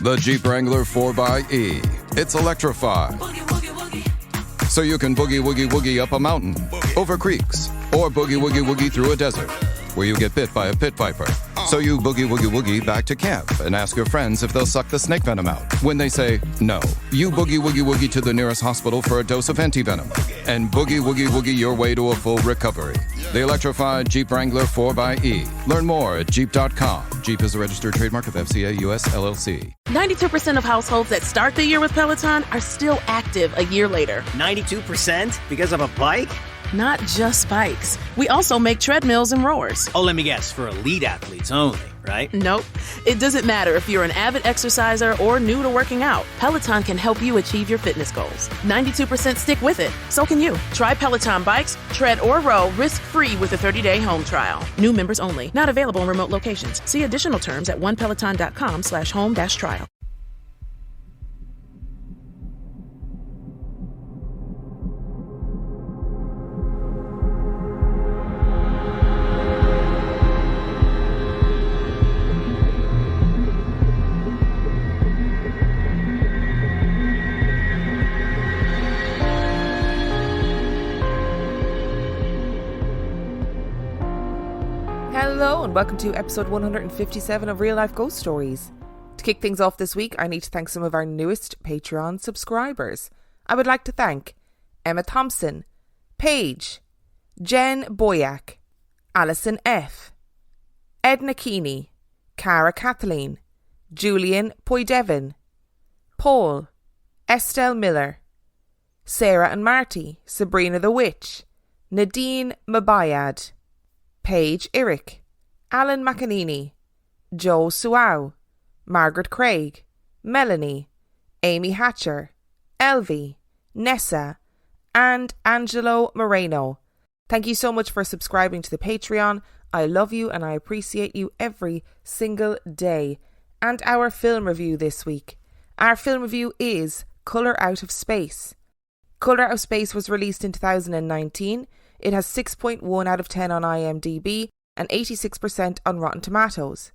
The Jeep Wrangler 4xE. It's electrified. So you can boogie woogie woogie up a mountain, over creeks, or boogie woogie woogie through a desert where you get bit by a pit viper. So you boogie woogie woogie back to camp and ask your friends if they'll suck the snake venom out. When they say no, you boogie woogie woogie to the nearest hospital for a dose of anti-venom and boogie woogie woogie your way to a full recovery. The electrified Jeep Wrangler 4xE. Learn more at Jeep.com. Jeep is a registered trademark of FCA US LLC. 92% of households that start the year with Peloton are still active a year later. 92% because of a bike? Not just bikes. We also make treadmills and rowers. Oh, let me guess, for elite athletes only, right? Nope. It doesn't matter if you're an avid exerciser or new to working out. Peloton can help you achieve your fitness goals. 92% stick with it. So can you. Try Peloton bikes, tread or row risk-free with a 30-day home trial. New members only. Not available in remote locations. See additional terms at onepeloton.com/home-trial. Hello and welcome to episode 157 of Real Life Ghost Stories. To kick things off this week, I need to thank some of our newest Patreon subscribers. I would like to thank Emma Thompson, Paige, Jen Boyack, Alison F, Edna Keeney, Cara Kathleen, Julian Poydevin, Paul, Estelle Miller, Sarah and Marty, Sabrina the Witch, Nadine Mabayad, Paige Irick, Alan McAnini, Joe Suau, Margaret Craig, Melanie, Amy Hatcher, Elvie, Nessa, and Angelo Moreno. Thank you so much for subscribing to the Patreon. I love you and I appreciate you every single day. And our film review this week. Our film review is Colour Out of Space. Colour Out of Space was released in 2019. It has 6.1 out of 10 on IMDb and 86% on Rotten Tomatoes.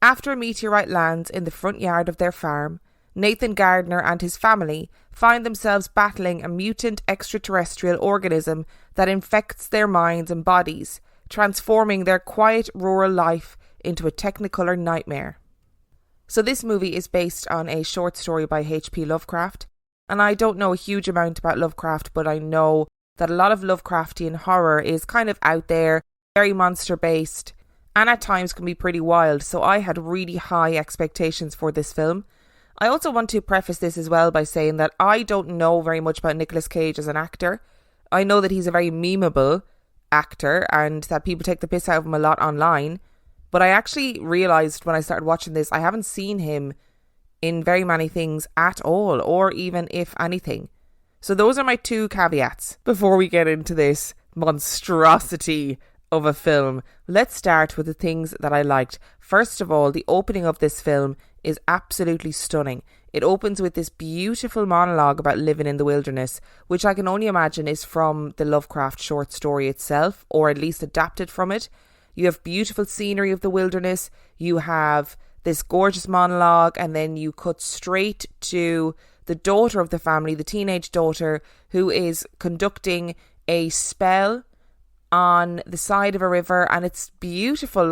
After a meteorite lands in the front yard of their farm, Nathan Gardner and his family find themselves battling a mutant extraterrestrial organism that infects their minds and bodies, transforming their quiet rural life into a technicolor nightmare. So this movie is based on a short story by H.P. Lovecraft, and I don't know a huge amount about Lovecraft, but I know that a lot of Lovecraftian horror is kind of out there, very monster-based, and at times can be pretty wild, so I had really high expectations for this film. I also want to preface this as well by saying that I don't know very much about Nicolas Cage as an actor. I know that he's a very memeable actor and that people take the piss out of him a lot online, but I actually realised when I started watching this, I haven't seen him in very many things at all, or even if anything. So those are my two caveats before we get into this monstrosity of a film. Let's start with the things that I liked. First of all, the opening of this film is absolutely stunning. It opens with this beautiful monologue about living in the wilderness, which I can only imagine is from the Lovecraft short story itself, or at least adapted from it. You have beautiful scenery of the wilderness, you have this gorgeous monologue, and then you cut straight to the daughter of the family, the teenage daughter, who is conducting a spell on the side of a river, and it's beautiful.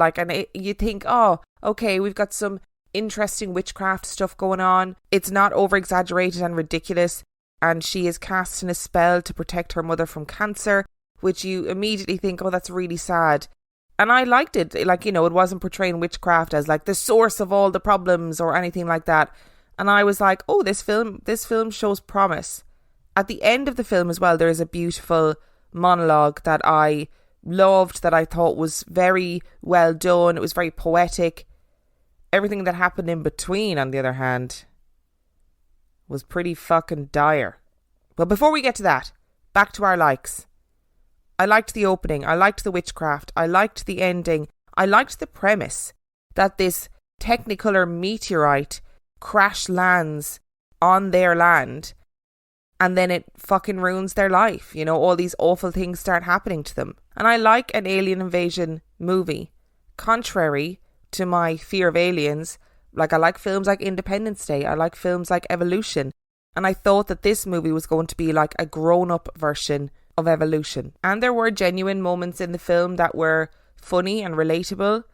You think, oh, okay, we've got some interesting witchcraft stuff going on. It's not over-exaggerated and ridiculous, and she is casting a spell to protect her mother from cancer, which you immediately think, oh, that's really sad. And I liked it. It wasn't portraying witchcraft as the source of all the problems or anything like that. And I was like, oh, this film shows promise. At the end of the film as well, there is a beautiful monologue that I loved, that I thought was very well done. It was very poetic. Everything that happened in between, on the other hand, was pretty fucking dire. But before we get to that, back to our likes. I liked the opening. I liked the witchcraft. I liked the ending. I liked the premise that this Technicolor meteorite crash lands on their land and then it fucking ruins their life. All these awful things start happening to them. And I like an alien invasion movie. Contrary to my fear of aliens, Like, I like films like Independence Day. I like films like Evolution. And I thought that this movie was going to be like a grown-up version of Evolution. And there were genuine moments in the film that were funny and relatable.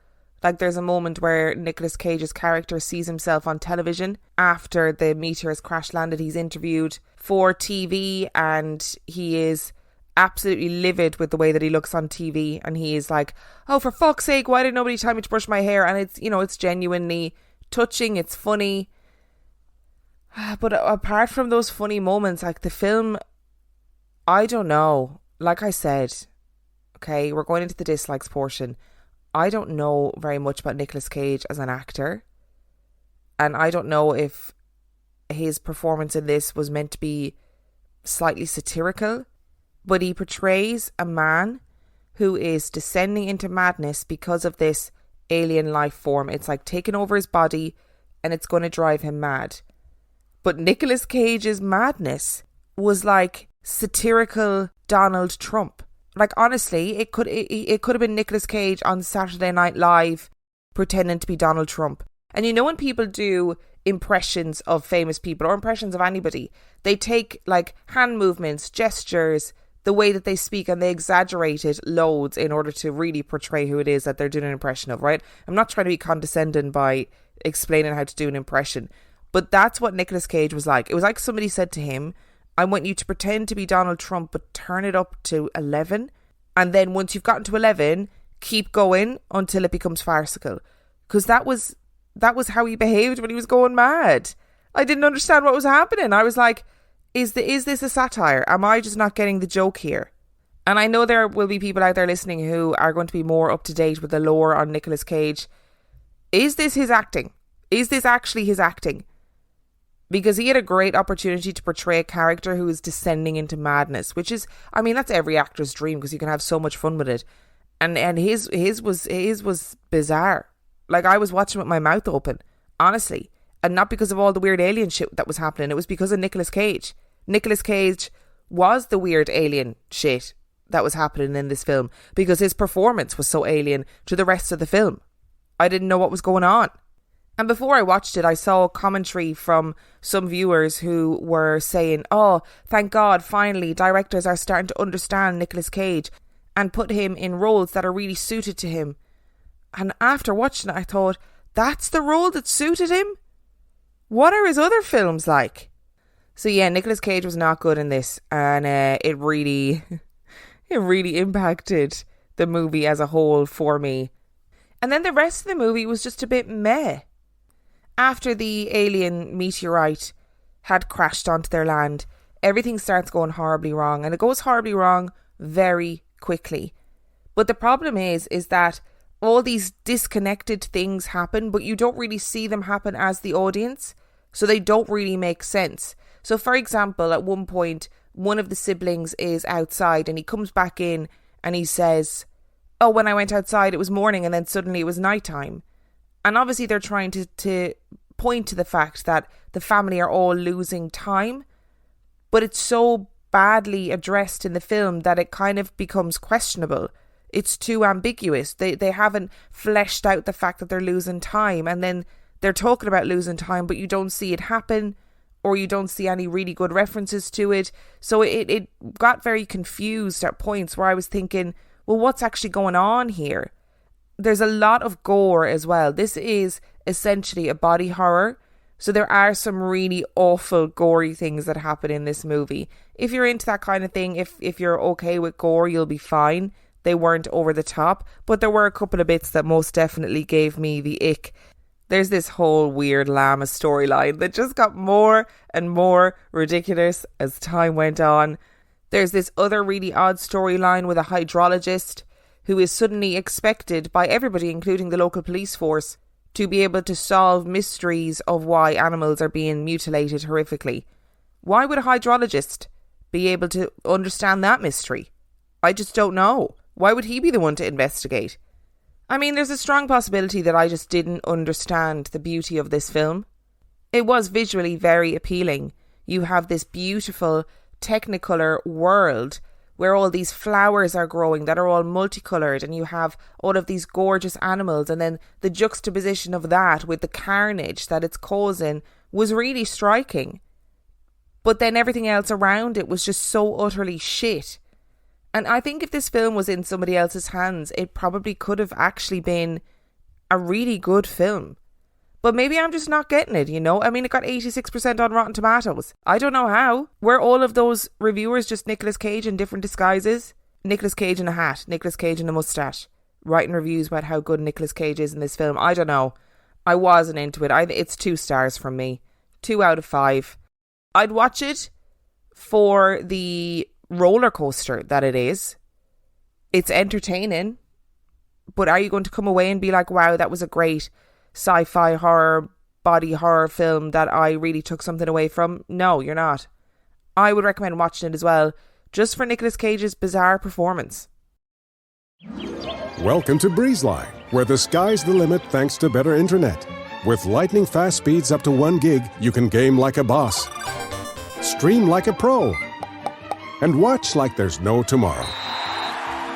Like, there's a moment where Nicolas Cage's character sees himself on television after the meteor has crash landed. He's interviewed for TV and he is absolutely livid with the way that he looks on TV. And he is like, oh, for fuck's sake, why did nobody tell me to brush my hair? And it's, you know, it's genuinely touching. It's funny. But apart from those funny moments, like, the film, I don't know. Like I said, okay, we're going into the dislikes portion. I don't know very much about Nicolas Cage as an actor. And I don't know if his performance in this was meant to be slightly satirical. But he portrays a man who is descending into madness because of this alien life form. It's like taking over his body and it's going to drive him mad. But Nicolas Cage's madness was like satirical Donald Trump. Like, honestly, it could have been Nicolas Cage on Saturday Night Live pretending to be Donald Trump. And you know when people do impressions of famous people or impressions of anybody, they take like hand movements, gestures, the way that they speak, and they exaggerate it loads in order to really portray who it is that they're doing an impression of, right? I'm not trying to be condescending by explaining how to do an impression. But that's what Nicolas Cage was like. It was like somebody said to him, I want you to pretend to be Donald Trump, but turn it up to 11. And then once you've gotten to 11, keep going until it becomes farcical. Because that was how he behaved when he was going mad. I didn't understand what was happening. I was like, is this a satire? Am I just not getting the joke here? And I know there will be people out there listening who are going to be more up to date with the lore on Nicolas Cage. Is this his acting? Is this actually his acting? Because he had a great opportunity to portray a character who is descending into madness, which is, I mean, that's every actor's dream because you can have so much fun with it. And his was bizarre. Like, I was watching with my mouth open, honestly. And not because of all the weird alien shit that was happening. It was because of Nicolas Cage. Nicolas Cage was the weird alien shit that was happening in this film because his performance was so alien to the rest of the film. I didn't know what was going on. And before I watched it, I saw a commentary from some viewers who were saying, oh, thank God, finally, directors are starting to understand Nicolas Cage and put him in roles that are really suited to him. And after watching it, I thought, that's the role that suited him? What are his other films like? So yeah, Nicolas Cage was not good in this. And it really impacted the movie as a whole for me. And then the rest of the movie was just a bit meh. After the alien meteorite had crashed onto their land, everything starts going horribly wrong. And it goes horribly wrong very quickly. But the problem is that all these disconnected things happen, but you don't really see them happen as the audience. So they don't really make sense. So for example, at one point, one of the siblings is outside and he comes back in and he says, oh, when I went outside, it was morning and then suddenly it was nighttime. And obviously they're trying to point to the fact that the family are all losing time. But it's so badly addressed in the film that it kind of becomes questionable. It's too ambiguous. They haven't fleshed out the fact that they're losing time. And then they're talking about losing time, but you don't see it happen. Or you don't see any really good references to it. So it got very confused at points where I was thinking, well, what's actually going on here? There's a lot of gore as well. This is essentially a body horror. So there are some really awful, gory things that happen in this movie. If you're into that kind of thing, if you're okay with gore, you'll be fine. They weren't over the top. But there were a couple of bits that most definitely gave me the ick. There's this whole weird llama storyline that just got more and more ridiculous as time went on. There's this other really odd storyline with a hydrologist who is suddenly expected by everybody, including the local police force, to be able to solve mysteries of why animals are being mutilated horrifically. Why would a hydrologist be able to understand that mystery? I just don't know. Why would he be the one to investigate? I mean, there's a strong possibility that I just didn't understand the beauty of this film. It was visually very appealing. You have this beautiful Technicolor world where all these flowers are growing that are all multicoloured, and you have all of these gorgeous animals, and then the juxtaposition of that with the carnage that it's causing was really striking. But then everything else around it was just so utterly shit. And I think if this film was in somebody else's hands, it probably could have actually been a really good film. But maybe I'm just not getting it, you know? I mean, it got 86% on Rotten Tomatoes. I don't know how. Were all of those reviewers just Nicolas Cage in different disguises? Nicolas Cage in a hat, Nicolas Cage in a moustache, writing reviews about how good Nicolas Cage is in this film. I don't know. I wasn't into it. It's 2 stars from me. 2 out of 5. I'd watch it for the roller coaster that it is. It's entertaining. But are you going to come away and be like, wow, that was a great sci-fi horror, body horror film that I really took something away from? No, you're not. I would recommend watching it as well, just for Nicolas Cage's bizarre performance. Welcome to BreezeLine, where the sky's the limit thanks to better internet. With lightning fast speeds up to 1 gig, you can game like a boss, stream like a pro, and watch like there's no tomorrow.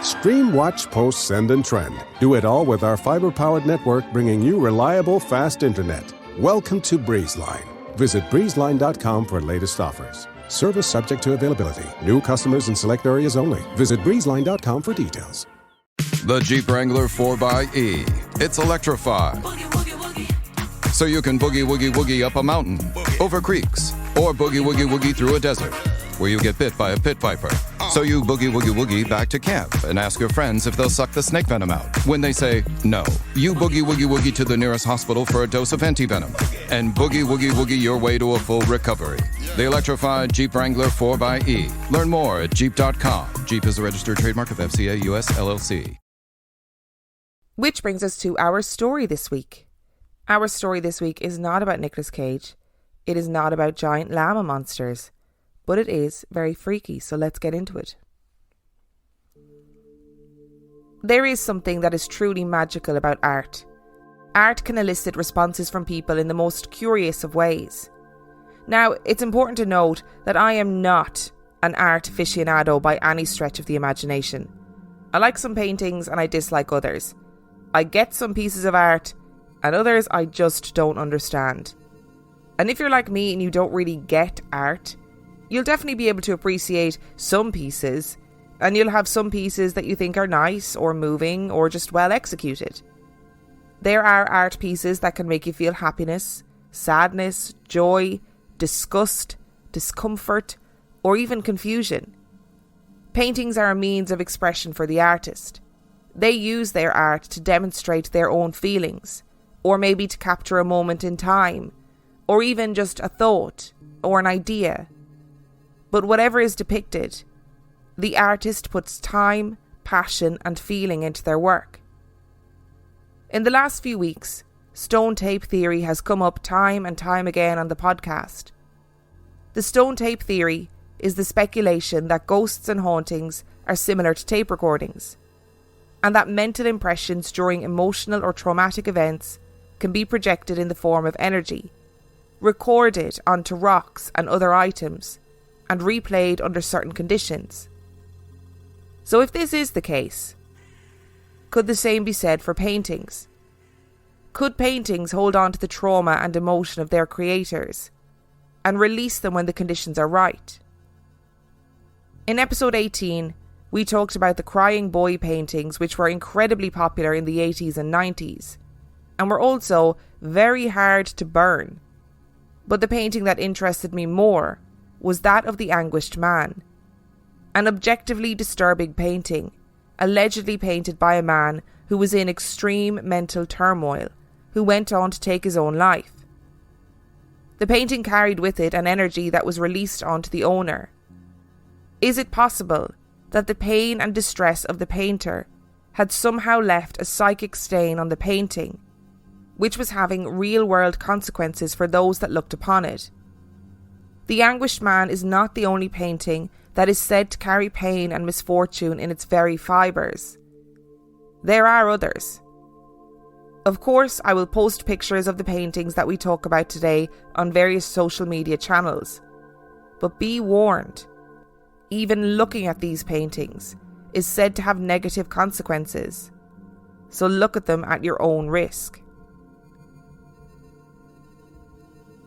Stream, watch, post, send, and trend. Do it all with our fiber-powered network, bringing you reliable, fast internet. Welcome to BreezeLine. Visit breezeline.com for latest offers. Service subject to availability. New customers in select areas only. Visit breezeline.com for details. The Jeep Wrangler 4xE. It's electrified. So you can boogie woogie woogie up a mountain, over creeks, or boogie woogie woogie through a desert, where you get bit by a pit viper. So you boogie woogie woogie back to camp and ask your friends if they'll suck the snake venom out. When they say no, you boogie woogie woogie to the nearest hospital for a dose of antivenom and boogie woogie woogie your way to a full recovery. The electrified Jeep Wrangler 4xE. Learn more at Jeep.com. Jeep is a registered trademark of FCA US LLC. Which brings us to our story this week. Our story this week is not about Nicolas Cage. It is not about giant llama monsters. But it is very freaky, so let's get into it. There is something that is truly magical about art. Art can elicit responses from people in the most curious of ways. Now, it's important to note that I am not an art aficionado by any stretch of the imagination. I like some paintings and I dislike others. I get some pieces of art and others I just don't understand. And if you're like me and you don't really get art, you'll definitely be able to appreciate some pieces, and you'll have some pieces that you think are nice or moving or just well executed. There are art pieces that can make you feel happiness, sadness, joy, disgust, discomfort, or even confusion. Paintings are a means of expression for the artist. They use their art to demonstrate their own feelings, or maybe to capture a moment in time, or even just a thought or an idea. But whatever is depicted, the artist puts time, passion and feeling into their work. In the last few weeks, stone tape theory has come up time and time again on the podcast. The stone tape theory is the speculation that ghosts and hauntings are similar to tape recordings, and that mental impressions during emotional or traumatic events can be projected in the form of energy, recorded onto rocks and other items, and replayed under certain conditions. So if this is the case, could the same be said for paintings? Could paintings hold on to the trauma and emotion of their creators and release them when the conditions are right? In episode 18, we talked about the crying boy paintings, which were incredibly popular in the 80s and 90s, and were also very hard to burn. But the painting that interested me more was that of the anguished man. An objectively disturbing painting, allegedly painted by a man who was in extreme mental turmoil, who went on to take his own life. The painting carried with it an energy that was released onto the owner. Is it possible that the pain and distress of the painter had somehow left a psychic stain on the painting, which was having real-world consequences for those that looked upon it? The Anguished Man is not the only painting that is said to carry pain and misfortune in its very fibres. There are others. Of course, I will post pictures of the paintings that we talk about today on various social media channels. But be warned, even looking at these paintings is said to have negative consequences. So look at them at your own risk.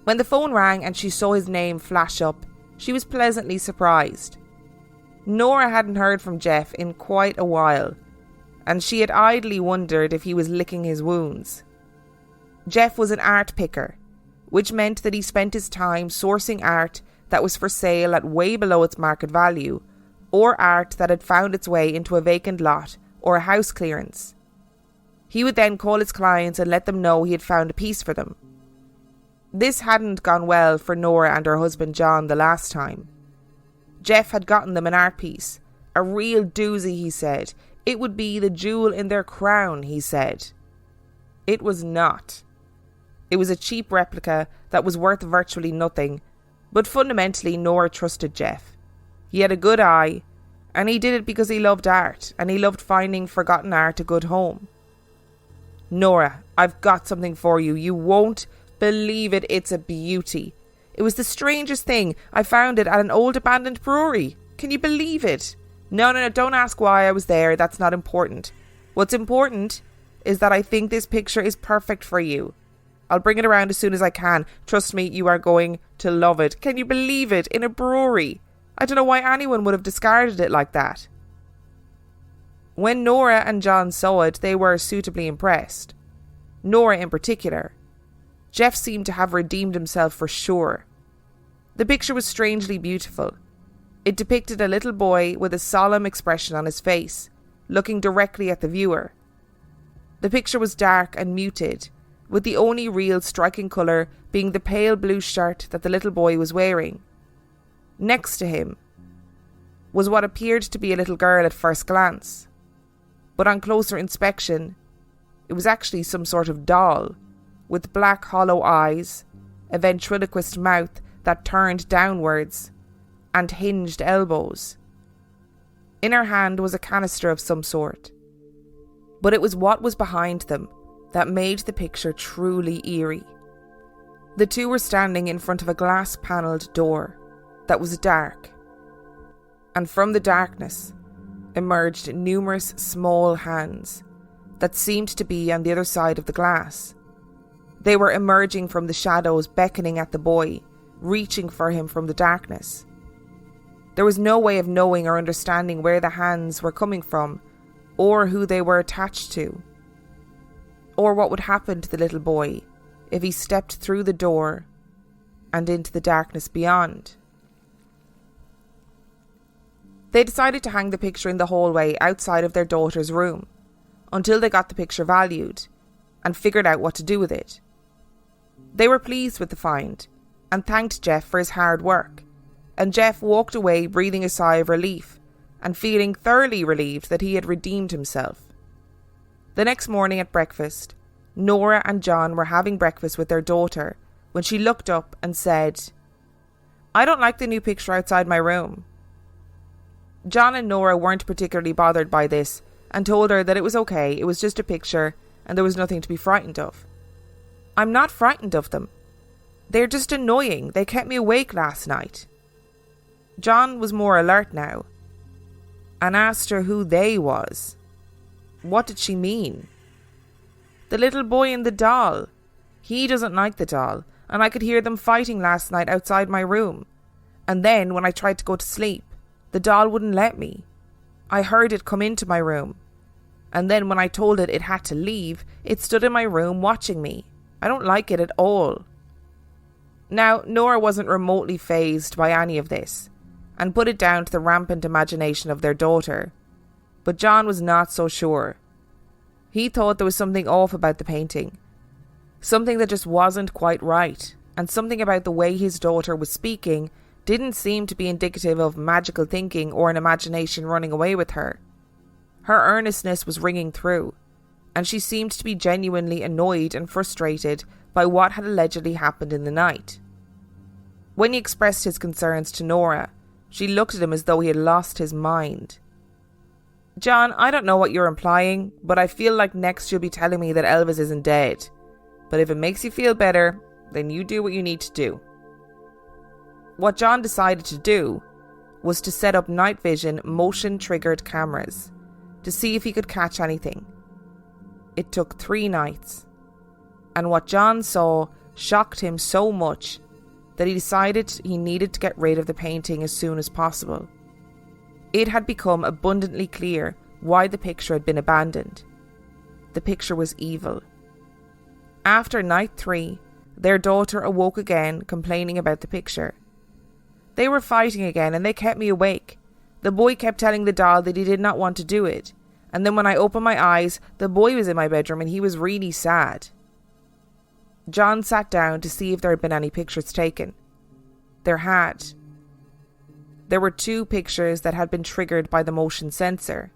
When the phone rang and she saw his name flash up, she was pleasantly surprised. Nora hadn't heard from Jeff in quite a while, and she had idly wondered if he was licking his wounds. Jeff was an art picker, which meant that he spent his time sourcing art that was for sale at way below its market value, or art that had found its way into a vacant lot or a house clearance. He would then call his clients and let them know he had found a piece for them. This hadn't gone well for Nora and her husband John the last time. Jeff had gotten them an art piece, a real doozy, he said. It would be the jewel in their crown, he said. It was not. It was a cheap replica that was worth virtually nothing, but fundamentally Nora trusted Jeff. He had a good eye, and he did it because he loved art, and he loved finding forgotten art a good home. Nora, I've got something for you. You won't believe it. It's a beauty. It was the strangest thing. I found it at an old abandoned brewery. Can you believe it? No, don't ask why I was there. That's not important. What's important is that I think this picture is perfect for you. I'll bring it around as soon as I can. Trust me, you are going to love it. Can you believe it? In a brewery. I don't know why anyone would have discarded it like that. When Nora and John saw it, they were suitably impressed. Nora in particular. Jeff seemed to have redeemed himself for sure. The picture was strangely beautiful. It depicted a little boy with a solemn expression on his face, looking directly at the viewer. The picture was dark and muted, with the only real striking colour being the pale blue shirt that the little boy was wearing. Next to him was what appeared to be a little girl at first glance, but on closer inspection, it was actually some sort of doll, with black hollow eyes, a ventriloquist mouth that turned downwards, and hinged elbows. In her hand was a canister of some sort, but it was what was behind them that made the picture truly eerie. The two were standing in front of a glass-panelled door that was dark, and from the darkness emerged numerous small hands that seemed to be on the other side of the glass. They were emerging from the shadows, beckoning at the boy, reaching for him from the darkness. There was no way of knowing or understanding where the hands were coming from, or who they were attached to, or what would happen to the little boy if he stepped through the door and into the darkness beyond. They decided to hang the picture in the hallway outside of their daughter's room until they got the picture valued and figured out what to do with it. They were pleased with the find and thanked Jeff for his hard work, and Jeff walked away breathing a sigh of relief and feeling thoroughly relieved that he had redeemed himself. The next morning at breakfast, Nora and John were having breakfast with their daughter when she looked up and said, "I don't like the new picture outside my room." John and Nora weren't particularly bothered by this and told her that it was okay, it was just a picture and there was nothing to be frightened of. "I'm not frightened of them. They're just annoying. They kept me awake last night." John was more alert now and asked her who they was. What did she mean? The little boy and the doll. He doesn't like the doll, and I could hear them fighting last night outside my room. And then when I tried to go to sleep, the doll wouldn't let me. I heard it come into my room. And then when I told it had to leave, it stood in my room watching me. I don't like it at all. Now, Nora wasn't remotely fazed by any of this, and put it down to the rampant imagination of their daughter. But John was not so sure. He thought there was something off about the painting. Something that just wasn't quite right, and something about the way his daughter was speaking didn't seem to be indicative of magical thinking or an imagination running away with her. Her earnestness was ringing through, and she seemed to be genuinely annoyed and frustrated by what had allegedly happened in the night. When he expressed his concerns to Nora, she looked at him as though he had lost his mind. "John, I don't know what you're implying, but I feel like next you'll be telling me that Elvis isn't dead. But if it makes you feel better, then you do what you need to do." What John decided to do was to set up night vision motion-triggered cameras to see if he could catch anything. It took 3 nights, and what John saw shocked him so much that he decided he needed to get rid of the painting as soon as possible. It had become abundantly clear why the picture had been abandoned. The picture was evil. After night 3, their daughter awoke again, complaining about the picture. They were fighting again and they kept me awake. The boy kept telling the doll that he did not want to do it, and then when I opened my eyes, the boy was in my bedroom and he was really sad. John sat down to see if there had been any pictures taken. There had. There were 2 pictures that had been triggered by the motion sensor.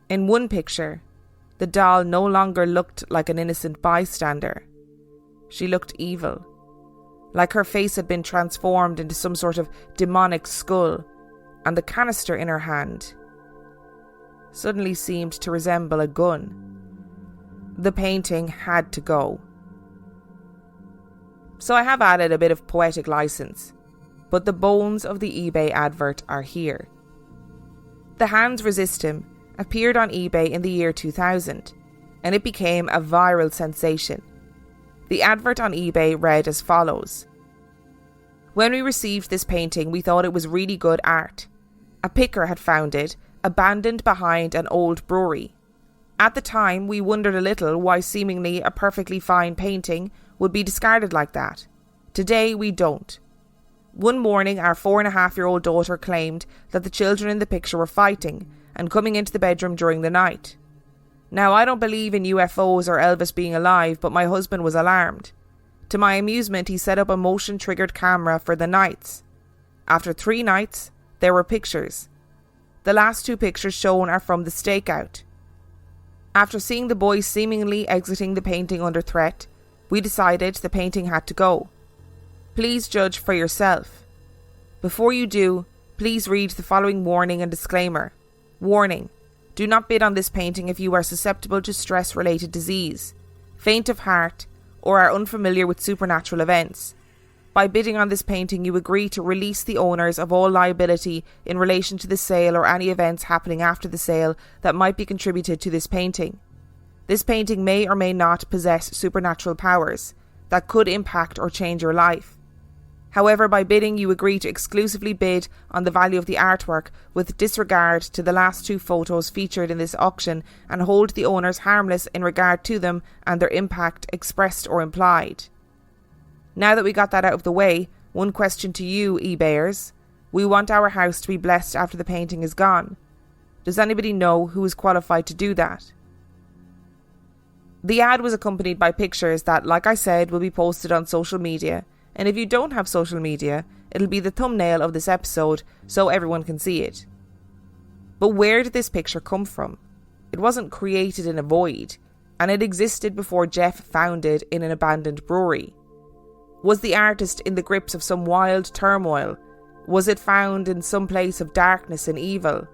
In one picture, the doll no longer looked like an innocent bystander. She looked evil, like her face had been transformed into some sort of demonic skull, and the canister in her hand suddenly seemed to resemble a gun. The painting had to go. So I have added a bit of poetic license, but the bones of the eBay advert are here. The Hands Resist Him appeared on eBay in the year 2000, and it became a viral sensation. The advert on eBay read as follows. When we received this painting, we thought it was really good art. A picker had found it, abandoned behind an old brewery. At the time, we wondered a little why seemingly a perfectly fine painting would be discarded like that. Today, we don't. One morning, our 4.5-year-old daughter claimed that the children in the picture were fighting and coming into the bedroom during the night. Now, I don't believe in UFOs or Elvis being alive, but my husband was alarmed. To my amusement, he set up a motion-triggered camera for the nights. After 3 nights, there were pictures. The last 2 pictures shown are from the stakeout. After seeing the boy seemingly exiting the painting under threat, we decided the painting had to go. Please judge for yourself. Before you do, please read the following warning and disclaimer. Warning: do not bid on this painting if you are susceptible to stress-related disease, faint of heart, or are unfamiliar with supernatural events. By bidding on this painting, you agree to release the owners of all liability in relation to the sale or any events happening after the sale that might be contributed to this painting. This painting may or may not possess supernatural powers that could impact or change your life. However, by bidding, you agree to exclusively bid on the value of the artwork with disregard to the last 2 photos featured in this auction and hold the owners harmless in regard to them and their impact expressed or implied. Now that we got that out of the way, one question to you, eBayers. We want our house to be blessed after the painting is gone. Does anybody know who is qualified to do that? The ad was accompanied by pictures that, like I said, will be posted on social media, and if you don't have social media, it'll be the thumbnail of this episode so everyone can see it. But where did this picture come from? It wasn't created in a void, and it existed before Jeff found it in an abandoned brewery. Was the artist in the grips of some wild turmoil? Was it found in some place of darkness and evil?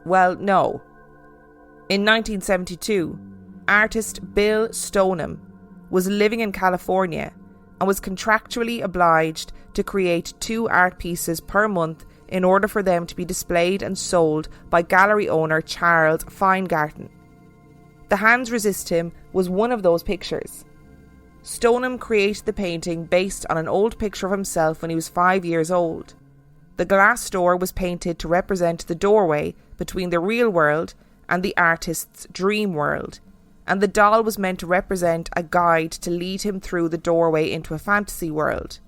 Well, no. In 1972, artist Bill Stoneham was living in California and was contractually obliged to create 2 art pieces per month in order for them to be displayed and sold by gallery owner Charles Feingarten. The Hands Resist Him was one of those pictures. Stoneham created the painting based on an old picture of himself when he was 5 years old. The glass door was painted to represent the doorway between the real world and the artist's dream world, and the doll was meant to represent a guide to lead him through the doorway into a fantasy world.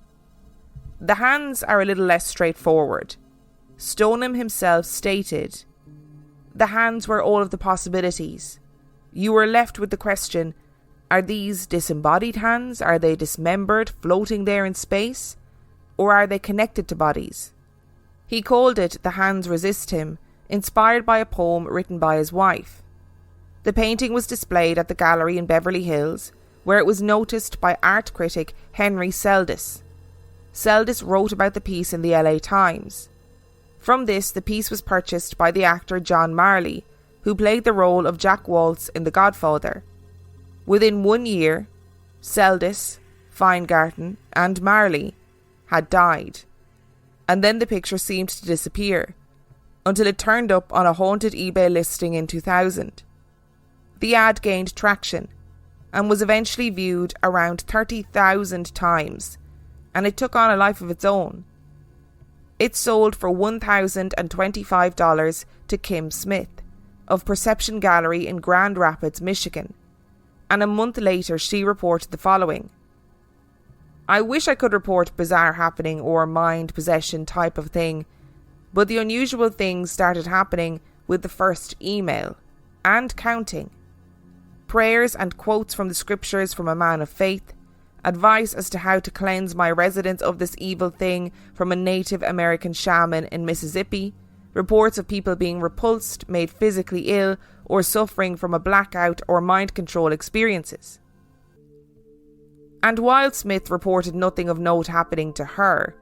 The hands are a little less straightforward. Stoneham himself stated, "The hands were all of the possibilities. You were left with the question, are these disembodied hands? Are they dismembered, floating there in space? Or are they connected to bodies?" He called it The Hands Resist Him, inspired by a poem written by his wife. The painting was displayed at the gallery in Beverly Hills, where it was noticed by art critic Henry Seldis. Seldis wrote about the piece in the LA Times. From this, the piece was purchased by the actor John Marley, who played the role of Jack Waltz in The Godfather. Within 1 year, Seldis, Feingarten and Marley had died. and then the picture seemed to disappear, until it turned up on a haunted eBay listing in 2000. The ad gained traction, and was eventually viewed around 30,000 times, and it took on a life of its own. It sold for $1,025 to Kim Smith of Perception Gallery in Grand Rapids, Michigan, and a month later she reported the following: "I wish I could report bizarre happening or mind possession type of thing, but the unusual things started happening with the first email, and counting. Prayers and quotes from the scriptures from a man of faith, advice as to how to cleanse my residence of this evil thing from a Native American shaman in Mississippi, reports of people being repulsed, made physically ill, or suffering from a blackout or mind control experiences." And while Smith reported nothing of note happening to her,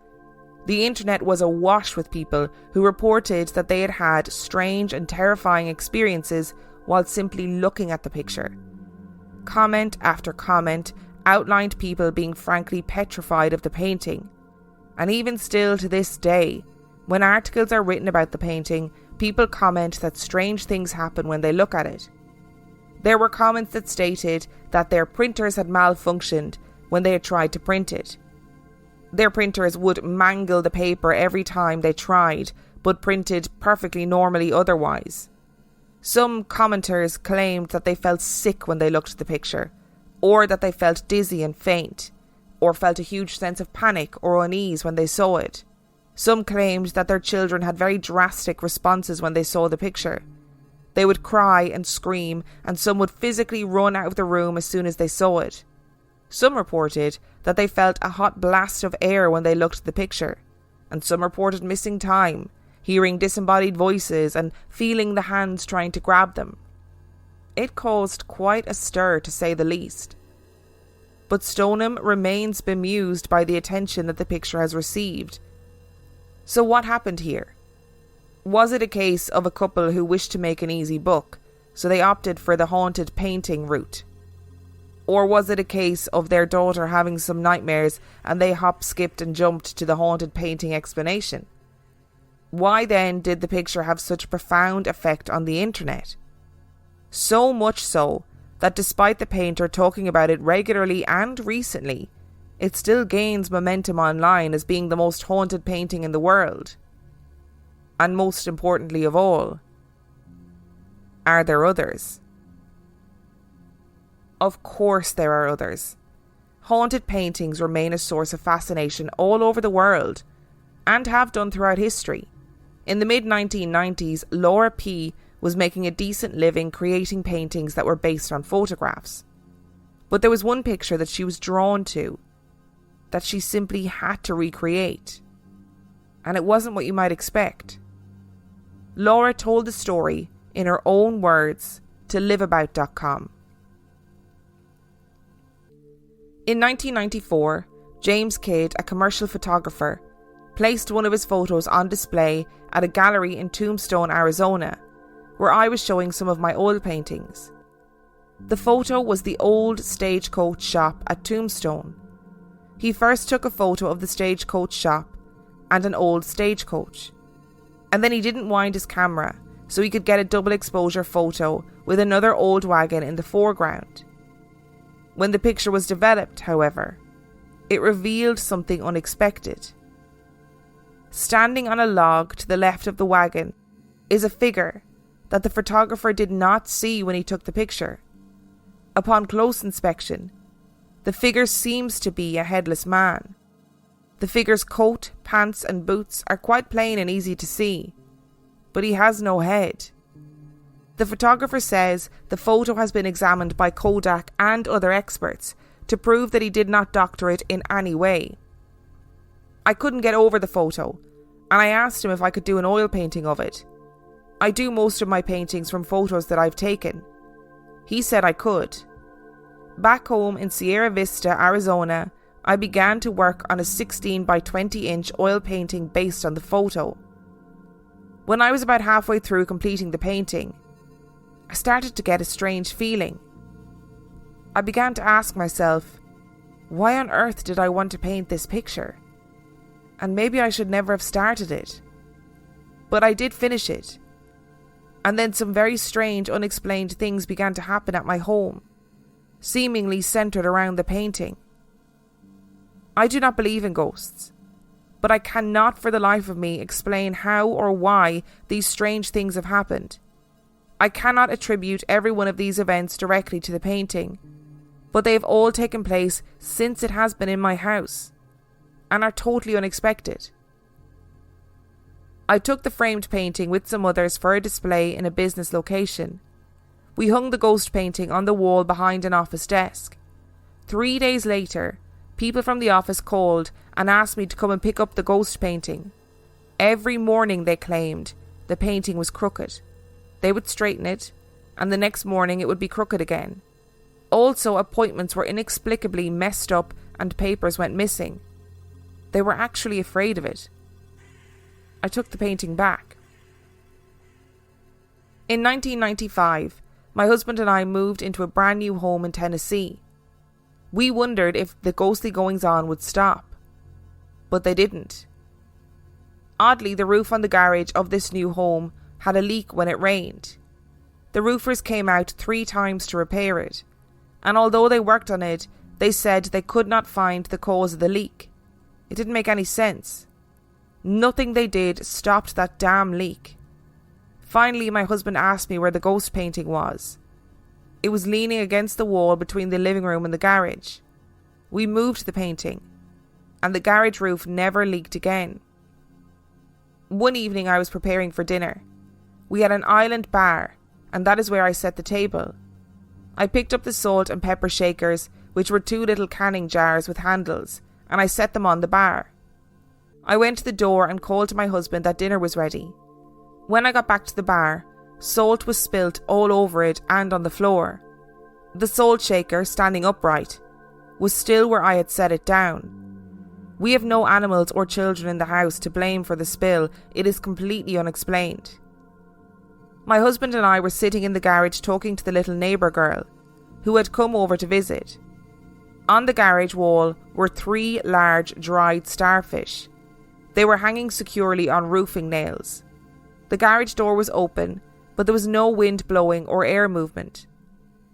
the internet was awash with people who reported that they had had strange and terrifying experiences while simply looking at the picture. Comment after comment outlined people being frankly petrified of the painting, and even still to this day, when articles are written about the painting, people comment that strange things happen when they look at it. There were comments that stated that their printers had malfunctioned when they had tried to print it. Their printers would mangle the paper every time they tried, but printed perfectly normally otherwise. Some commenters claimed that they felt sick when they looked at the picture, or that they felt dizzy and faint, or felt a huge sense of panic or unease when they saw it. Some claimed that their children had very drastic responses when they saw the picture. They would cry and scream, and some would physically run out of the room as soon as they saw it. Some reported that they felt a hot blast of air when they looked at the picture, and some reported missing time, hearing disembodied voices and feeling the hands trying to grab them. It caused quite a stir, to say the least. But Stoneham remains bemused by the attention that the picture has received. So what happened here? Was it a case of a couple who wished to make an easy buck, so they opted for the haunted painting route? Or was it a case of their daughter having some nightmares and they hopped, skipped and jumped to the haunted painting explanation? Why then did the picture have such a profound effect on the internet? So much so that despite the painter talking about it regularly and recently, it still gains momentum online as being the most haunted painting in the world. And most importantly of all, are there others? Of course there are others. Haunted paintings remain a source of fascination all over the world, and have done throughout history. In the mid-1990s, Laura P. was making a decent living creating paintings that were based on photographs. But there was one picture that she was drawn to, that she simply had to recreate. And it wasn't what you might expect. Laura told the story in her own words to liveabout.com. In 1994, James Kidd, a commercial photographer, placed one of his photos on display at a gallery in Tombstone, Arizona, where I was showing some of my oil paintings. The photo was the old Stagecoach shop at Tombstone. He first took a photo of the Stagecoach shop and an old stagecoach, and then he didn't wind his camera so he could get a double exposure photo with another old wagon in the foreground. When the picture was developed, however, it revealed something unexpected. Standing on a log to the left of the wagon is a figure that the photographer did not see when he took the picture. Upon close inspection, the figure seems to be a headless man. The figure's coat, pants and boots are quite plain and easy to see, but he has no head. The photographer says the photo has been examined by Kodak and other experts to prove that he did not doctor it in any way. I couldn't get over the photo, and I asked him if I could do an oil painting of it. I do most of my paintings from photos that I've taken. He said I could. Back home in Sierra Vista, Arizona, I began to work on a 16 by 20 inch oil painting based on the photo. When I was about halfway through completing the painting, I started to get a strange feeling. I began to ask myself, why on earth did I want to paint this picture? and maybe I should never have started it. But I did finish it. And then some very strange, unexplained things began to happen at my home, seemingly centered around the painting. I do not believe in ghosts, but I cannot for the life of me explain how or why these strange things have happened. I cannot attribute every one of these events directly to the painting, but they have all taken place since it has been in my house, and are totally unexpected. I took the framed painting with some others for a display in a business location. We hung the ghost painting on the wall behind an office desk. 3 days later, people from the office called and asked me to come and pick up the ghost painting. Every morning, they claimed, the painting was crooked. They would straighten it, and the next morning it would be crooked again. Also, appointments were inexplicably messed up and papers went missing. They were actually afraid of it. I took the painting back. In 1995, my husband and I moved into a brand new home in Tennessee. We wondered if the ghostly goings-on would stop, but they didn't. Oddly, the roof on the garage of this new home had a leak when it rained. The roofers came out 3 times to repair it, and although they worked on it, they said they could not find the cause of the leak. It didn't make any sense. Nothing they did stopped that damn leak. Finally, my husband asked me where the ghost painting was. It was leaning against the wall between the living room and the garage. We moved the painting, and the garage roof never leaked again. One evening I was preparing for dinner. We had an island bar, and that is where I set the table. I picked up the salt and pepper shakers, which were 2 little canning jars with handles, and I set them on the bar. I went to the door and called to my husband that dinner was ready. When I got back to the bar, salt was spilt all over it and on the floor. The salt shaker, standing upright, was still where I had set it down. We have no animals or children in the house to blame for the spill. It is completely unexplained. My husband and I were sitting in the garage talking to the little neighbour girl, who had come over to visit. On the garage wall were 3 large dried starfish. They were hanging securely on roofing nails. The garage door was open, but there was no wind blowing or air movement.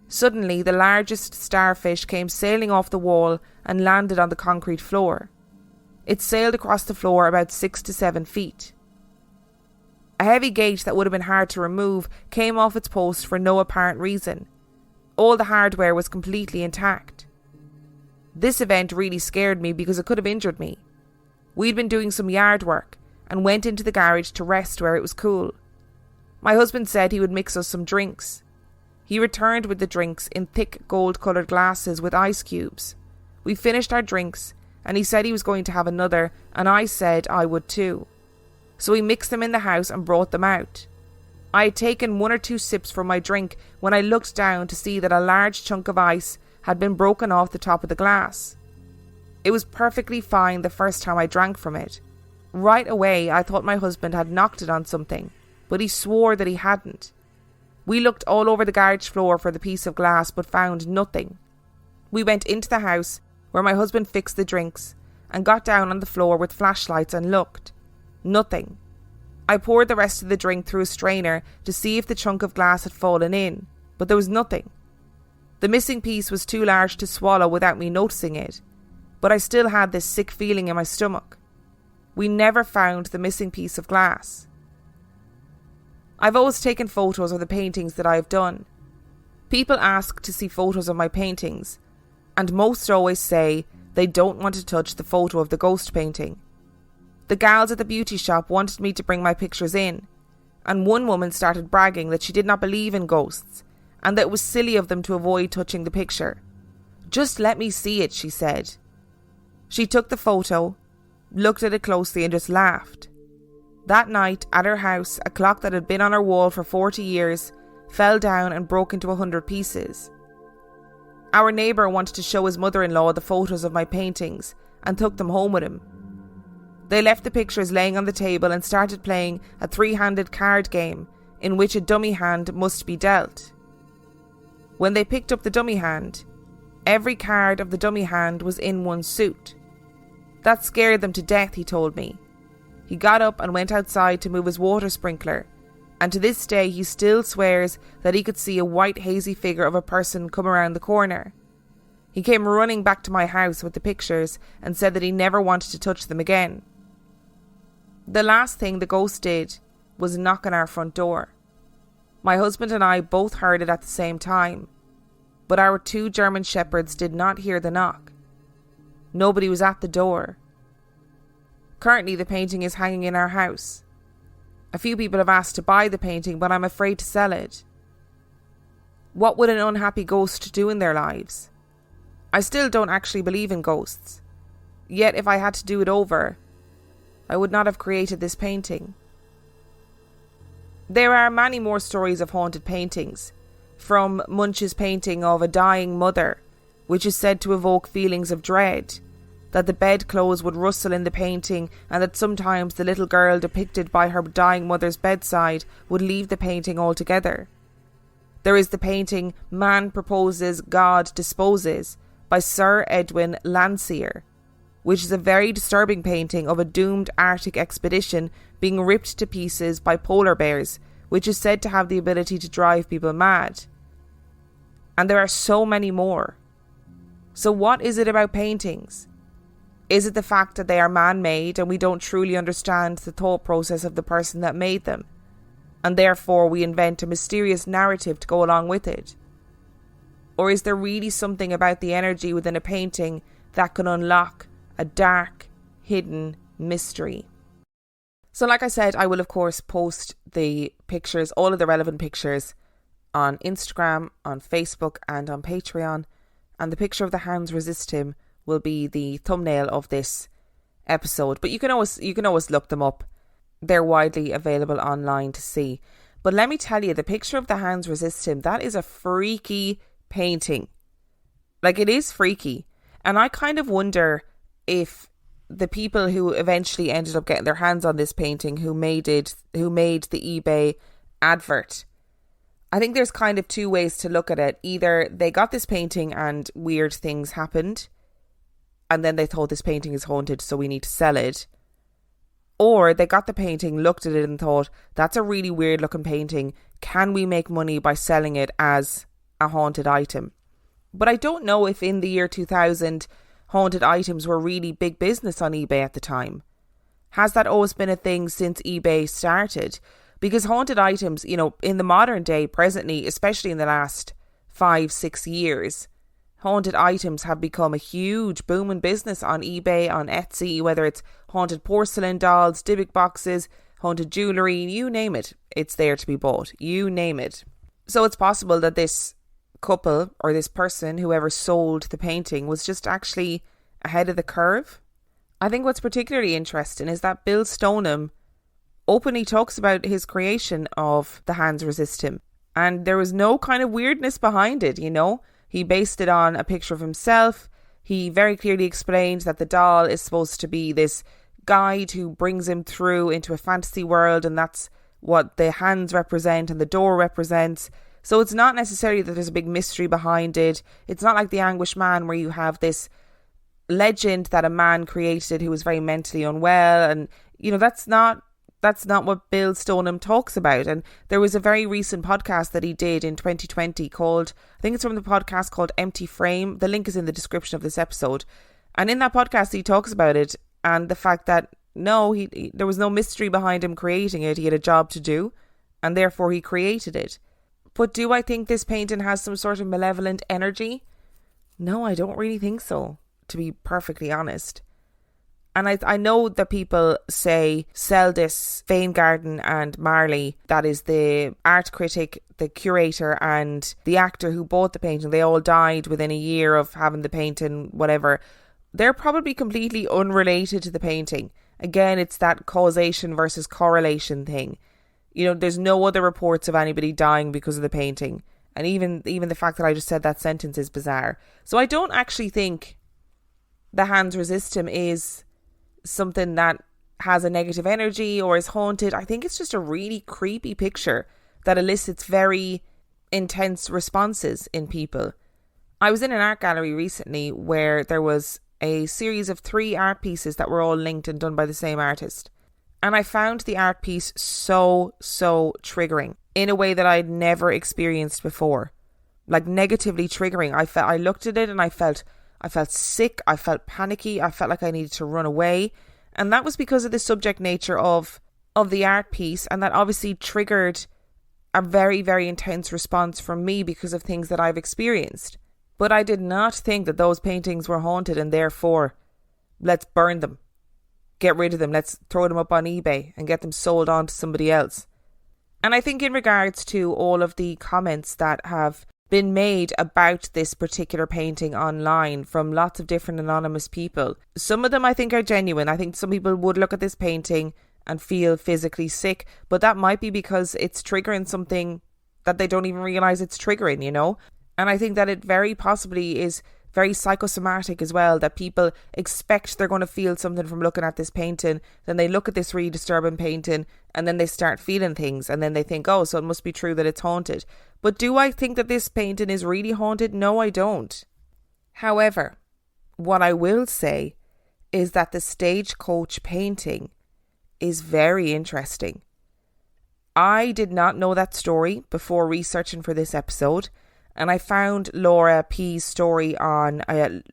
Suddenly, the largest starfish came sailing off the wall and landed on the concrete floor. It sailed across the floor about 6 to 7 feet. A heavy gate that would have been hard to remove came off its post for no apparent reason. All the hardware was completely intact. This event really scared me because it could have injured me. We'd been doing some yard work and went into the garage to rest where it was cool. My husband said he would mix us some drinks. He returned with the drinks in thick gold-coloured glasses with ice cubes. We finished our drinks and he said he was going to have another, and I said I would too. So we mixed them in the house and brought them out. I had taken 1 or 2 sips from my drink when I looked down to see that a large chunk of ice had been broken off the top of the glass. It was perfectly fine the first time I drank from it. Right away I thought my husband had knocked it on something, but he swore that he hadn't. We looked all over the garage floor for the piece of glass but found nothing. We went into the house where my husband fixed the drinks and got down on the floor with flashlights and looked. Nothing. I poured the rest of the drink through a strainer to see if the chunk of glass had fallen in, but there was nothing. The missing piece was too large to swallow without me noticing it, but I still had this sick feeling in my stomach. We never found the missing piece of glass. I've always taken photos of the paintings that I have done. People ask to see photos of my paintings, and most always say they don't want to touch the photo of the ghost painting. The gals at the beauty shop wanted me to bring my pictures in, and one woman started bragging that she did not believe in ghosts, and that it was silly of them to avoid touching the picture. "Just let me see it," she said. She took the photo, looked at it closely and just laughed. That night, at her house, a clock that had been on her wall for 40 years fell down and broke into 100 pieces. Our neighbour wanted to show his mother-in-law the photos of my paintings and took them home with him. They left the pictures laying on the table and started playing a 3-handed card game in which a dummy hand must be dealt. When they picked up the dummy hand, every card of the dummy hand was in one suit. That scared them to death, he told me. He got up and went outside to move his water sprinkler, and to this day he still swears that he could see a white hazy figure of a person come around the corner. He came running back to my house with the pictures and said that he never wanted to touch them again. The last thing the ghost did was knock on our front door. My husband and I both heard it at the same time, but our 2 German shepherds did not hear the knock. Nobody was at the door. Currently, the painting is hanging in our house. A few people have asked to buy the painting, but I'm afraid to sell it. What would an unhappy ghost do in their lives? I still don't actually believe in ghosts. Yet if I had to do it over, I would not have created this painting. There are many more stories of haunted paintings, from Munch's painting of a dying mother, which is said to evoke feelings of dread, that the bedclothes would rustle in the painting, and that sometimes the little girl depicted by her dying mother's bedside would leave the painting altogether. There is the painting Man Proposes, God Disposes by Sir Edwin Landseer, which is a very disturbing painting of a doomed Arctic expedition being ripped to pieces by polar bears, which is said to have the ability to drive people mad. And there are so many more. So what is it about paintings? Is it the fact that they are man-made and we don't truly understand the thought process of the person that made them, and therefore we invent a mysterious narrative to go along with it? Or is there really something about the energy within a painting that can unlock a dark, hidden mystery? So like I said, I will of course post the pictures, all of the relevant pictures, on Instagram, on Facebook and on Patreon, and the picture of the Hands Resist Him will be the thumbnail of this episode. But you can always look them up. They're widely available online to see. But let me tell you, the picture of the Hands Resist Him, that is a freaky painting. Like, it is freaky. And I kind of wonder if the people who eventually ended up getting their hands on this painting, who made the eBay advert, I think there's kind of 2 ways to look at it. Either they got this painting and weird things happened, and then they thought this painting is haunted, so we need to sell it. Or they got the painting, looked at it and thought, that's a really weird looking painting. Can we make money by selling it as a haunted item? But I don't know if in the year 2000, haunted items were really big business on eBay at the time. Has that always been a thing since eBay started? Because haunted items, you know, in the modern day, presently, especially in the last 5-6 years, haunted items have become a huge booming business on eBay, on Etsy, whether it's haunted porcelain dolls, Dybbuk boxes, haunted jewellery, you name it, it's there to be bought. You name it. So it's possible that this couple, or this person, whoever sold the painting, was just actually ahead of the curve. I think what's particularly interesting is that Bill Stoneham openly talks about his creation of The Hands Resist Him. And there was no kind of weirdness behind it, you know. He based it on a picture of himself. He very clearly explained that the doll is supposed to be this guide who brings him through into a fantasy world, and that's what the hands represent and the door represents. So it's not necessarily that there's a big mystery behind it. It's not like The Anguished Man, where you have this legend that a man created who was very mentally unwell, and you know, that's not what Bill Stoneham talks about. And there was a very recent podcast that he did in 2020 called, I think it's from the podcast called Empty Frame. The link is in the description of this episode. And in that podcast, he talks about it and the fact that no, there was no mystery behind him creating it. He had a job to do and therefore he created it. But do I think this painting has some sort of malevolent energy? No, I don't really think so, to be perfectly honest. And I know that people say Seldis, Vaingarden and Marley, that is the art critic, the curator and the actor who bought the painting, they all died within a year of having the painting, whatever. They're probably completely unrelated to the painting. Again, it's that causation versus correlation thing. You know, there's no other reports of anybody dying because of the painting. And even the fact that I just said that sentence is bizarre. So I don't actually think The Hands Resist Him is something that has a negative energy or is haunted. I think it's just a really creepy picture that elicits very intense responses in people. I was in an art gallery recently where there was a series of 3 art pieces that were all linked and done by the same artist. And I found the art piece so triggering in a way that I'd never experienced before. Like negatively triggering. I looked at it and I felt sick, I felt panicky, I felt like I needed to run away. And that was because of the subject nature of the art piece, and that obviously triggered a very intense response from me because of things that I've experienced. But I did not think that those paintings were haunted and therefore let's burn them. Get rid of them. Let's throw them up on eBay and get them sold on to somebody else. And I think in regards to all of the comments that have been made about this particular painting online from lots of different anonymous people, some of them I think are genuine. I think some people would look at this painting and feel physically sick, but that might be because it's triggering something that they don't even realise it's triggering, you know? And I think that it very possibly is very psychosomatic as well, that people expect they're going to feel something from looking at this painting, then they look at this really disturbing painting and then they start feeling things, and then they think, oh, so it must be true that it's haunted. But do I think that this painting is really haunted? No, I don't. However, what I will say is that the Stagecoach painting is very interesting. I did not know that story before researching for this episode, and I found Laura P's story on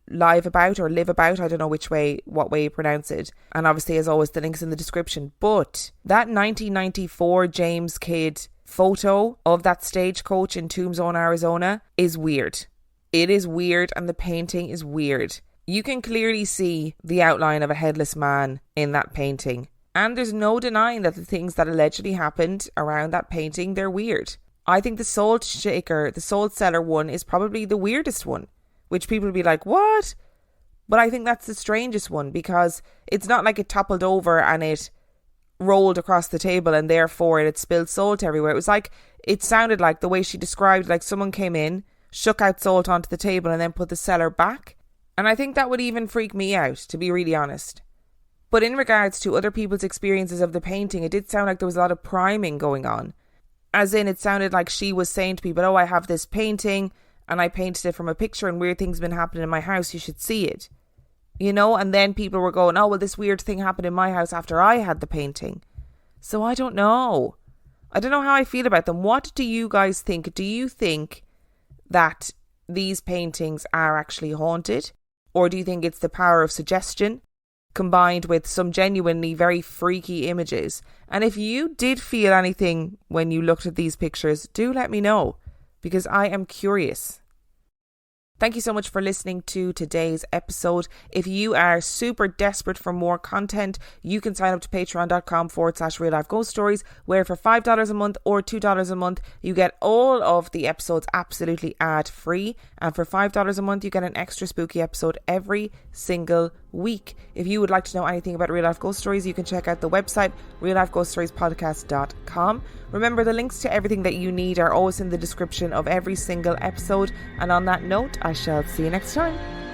Live About, I don't know what way you pronounce it. And obviously, as always, the link's in the description. But that 1994 James Kidd photo of that Stagecoach in Tombstone, Arizona is weird. It is weird, and the painting is weird. You can clearly see the outline of a headless man in that painting. And there's no denying that the things that allegedly happened around that painting, they're weird. I think the Salt Cellar one is probably the weirdest one, which people will be like, what? But I think that's the strangest one, because it's not like it toppled over and it rolled across the table and therefore it had spilled salt everywhere. It sounded like the way she described, like someone came in, shook out salt onto the table and then put the cellar back. And I think that would even freak me out, to be really honest. But in regards to other people's experiences of the painting, it did sound like there was a lot of priming going on. As in, it sounded like she was saying to people, oh, I have this painting and I painted it from a picture and weird things have been happening in my house. You should see it. You know, and then people were going, oh, well, this weird thing happened in my house after I had the painting. So I don't know. I don't know how I feel about them. What do you guys think? Do you think that these paintings are actually haunted? Or do you think it's the power of suggestion combined with some genuinely very freaky images? And if you did feel anything when you looked at these pictures, do let me know, because I am curious. Thank you so much for listening to today's episode. If you are super desperate for more content, you can sign up to patreon.com/Real Life Ghost Stories, where for $5 a month or $2 a month, you get all of the episodes absolutely ad-free. And for $5 a month, you get an extra spooky episode every single week. If you would like to know anything about Real Life Ghost Stories, you can check out the website, reallifeghoststoriespodcast.com. Remember, the links to everything that you need are always in the description of every single episode. And on that note, I shall see you next time.